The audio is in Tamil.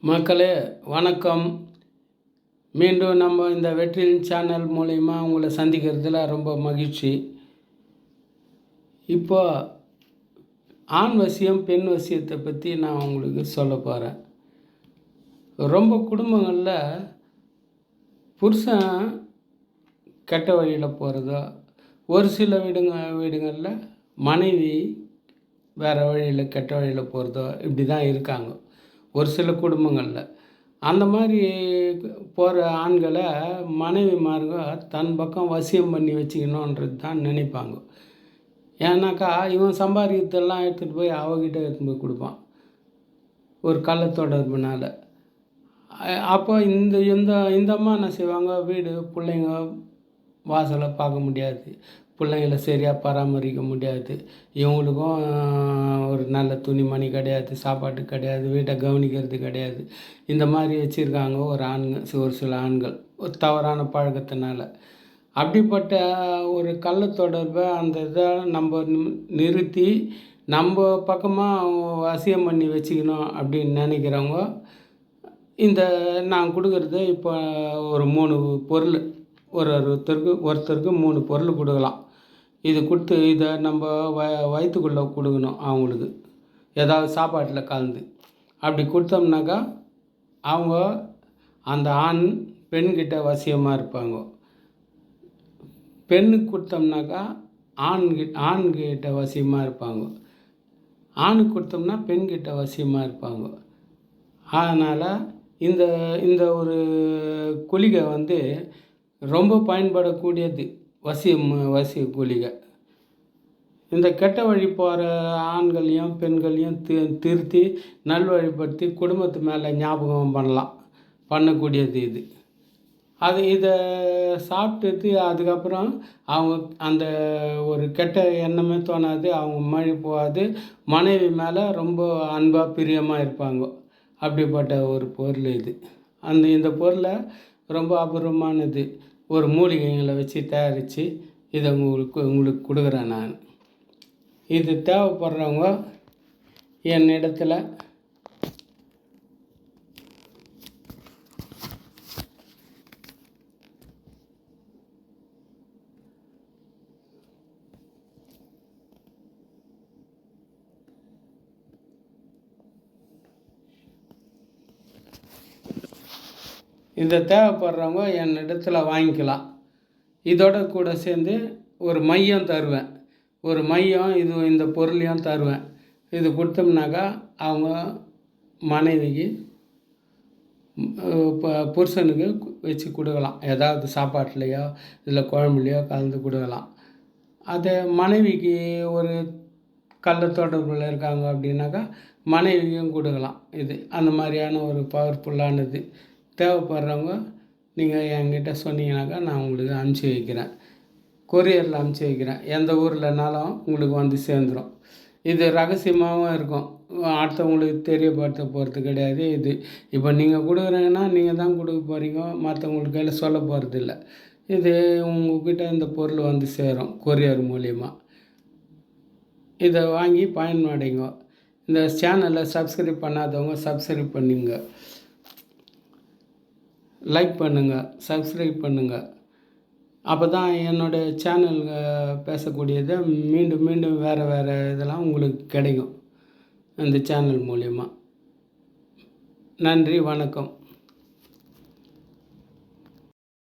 மக்களே வணக்கம். மீண்டும் நம்ம இந்த வெற்றியின் சேனல் மூலிமா உங்களை சந்திக்கிறதுல ரொம்ப மகிழ்ச்சி. இப்போ ஆண் வசியம் பெண் வசியத்தை பற்றி நான் உங்களுக்கு சொல்ல போகிறேன். ரொம்ப குடும்பங்களில் புருஷன் கெட்ட வழியில் போகிறதோ, ஒரு சில வீடுங்களில் மனைவி வேறு வழியில் கெட்ட வழியில் போகிறதோ இப்படி தான் இருக்காங்க ஒரு சில குடும்பங்களில். அந்த மாதிரி போகிற ஆண்களை மனைவிமாருங்க தன் பக்கம் வசியம் பண்ணி வச்சுக்கணுன்றது தான் நினைப்பாங்க. ஏன்னாக்கா இவன் சம்பாதிக்கிறதெல்லாம் எடுத்துகிட்டு போய் அவகிட்ட எடுத்துகிட்டு போய் கொடுப்பான் ஒரு கள்ள தொடர்புனால். அப்போ இந்த இந்த இந்த அம்மா என்ன செய்வாங்க, வீடு பிள்ளைங்க வாசலை பார்க்க முடியாது, பிள்ளைங்கள சரியாக பராமரிக்க முடியாது, இவங்களுக்கும் ஒரு நல்ல துணிமணி கிடையாது, சாப்பாட்டு கிடையாது, வீட்டை கவனிக்கிறது கிடையாது. இந்த மாதிரி வச்சுருக்காங்க ஒரு சில ஆண்கள் ஒரு தவறான பழக்கத்தினால. அப்படிப்பட்ட ஒரு கள்ள தொடர்பை அந்த இதை நம்ம நிறுத்தி நம்ம பக்கமாக வசியம் பண்ணி வச்சுக்கணும் அப்படின்னு நினைக்கிறவங்க இந்த நான் கொடுக்குறது இப்போ ஒரு 3 பொருள் ஒருத்தருக்கு 3 பொருள் கொடுக்கலாம். இது கொடுத்து இதை நம்ம வயிற்றுக்குள்ளே கொடுக்கணும் அவங்களுக்கு, ஏதாவது சாப்பாட்டில் கலந்து. அப்படி கொடுத்தோம்னாக்கா அவங்க அந்த ஆண் பெண்கிட்ட வசியமாக இருப்பாங்க. பெண்ணுக்கு கொடுத்தோம்னாக்கா ஆண்கிட்ட வசியமாக இருப்பாங்க. ஆணுக்கு கொடுத்தோம்னா பெண்கிட்ட வசியமாக இருப்பாங்க. அதனால் இந்த ஒரு குளிகை ரொம்ப பயன்படக்கூடியது, வசிய குளிகை. இந்த கெட்ட வழி போகிற ஆண்களையும் பெண்களையும் திருத்தி நல்வழிப்படுத்தி குடும்பத்து மேலே ஞாபகம் பண்ணக்கூடியது இது. இதை சாப்பிட்டுட்டு அதுக்கப்புறம் அவங்க அந்த ஒரு கெட்ட எண்ணமே தோணாது, அவங்க மழை போகாது, மனைவி மேலே ரொம்ப அன்பாக பிரியமாக இருப்பாங்க. அப்படிப்பட்ட ஒரு பொருள் இது. இந்த பொருளை ரொம்ப அபூர்வமானது, ஒரு மூலிகைகளை வச்சு தயாரித்து இதை உங்களுக்கு கொடுக்குறேன் நான். இது தேவைப்படுறவங்க என்னிடத்தில் என்னிடத்தில் வாங்கிக்கலாம். இதோட கூட சேர்ந்து ஒரு மையம் தருவேன், இந்த பொருளையும் தருவேன். இது கொடுத்தோம்னாக்கா அவங்க மனைவிக்கு புருஷனுக்கு வச்சு கொடுக்கலாம், ஏதாவது சாப்பாட்டுலையோ இல்லை குழம்புலையோ கலந்து கொடுக்கலாம். அதை மனைவிக்கு ஒரு கள்ள தொடர்பில் இருக்காங்க அப்படின்னாக்கா மனைவியும் கொடுக்கலாம். இது அந்த மாதிரியான ஒரு பவர்ஃபுல்லானது. தேவைப்படுறவங்க நீங்கள் என்கிட்ட சொன்னீங்கன்னாக்கா நான் உங்களுக்கு அனுப்பிச்சி வைக்கிறேன், கொரியரில் அனுப்பிச்சி வைக்கிறேன். எந்த ஊர்லனாலும் உங்களுக்கு சேர்ந்துடும். இது ரகசியமாகவும் இருக்கும், அடுத்தவங்களுக்கு தெரியப்படுத்த போகிறது கிடையாது. இது இப்போ நீங்கள் கொடுக்குறீங்கன்னா நீங்கள் தான் கொடுக்க போகிறீங்க, மற்றவங்களுக்கு கையில் சொல்ல போகிறதில்ல. இது உங்கள்கிட்ட இந்த பொருள் சேரும் கொரியர் மூலிமா. இதை வாங்கி பயனடைங்க. இந்த சேனலை சப்ஸ்கிரைப் பண்ணாதவங்க சப்ஸ்கிரைப் பண்ணுங்க, லைக் பண்ணுங்கள், சப்ஸ்கிரைப் பண்ணுங்கள். அப்போ தான் என்னோடய சேனல் பேசக்கூடியதை மீண்டும் மீண்டும் வேறு இதெல்லாம் உங்களுக்கு கிடைக்கும் இந்த சேனல் மூலிமா. நன்றி, வணக்கம்.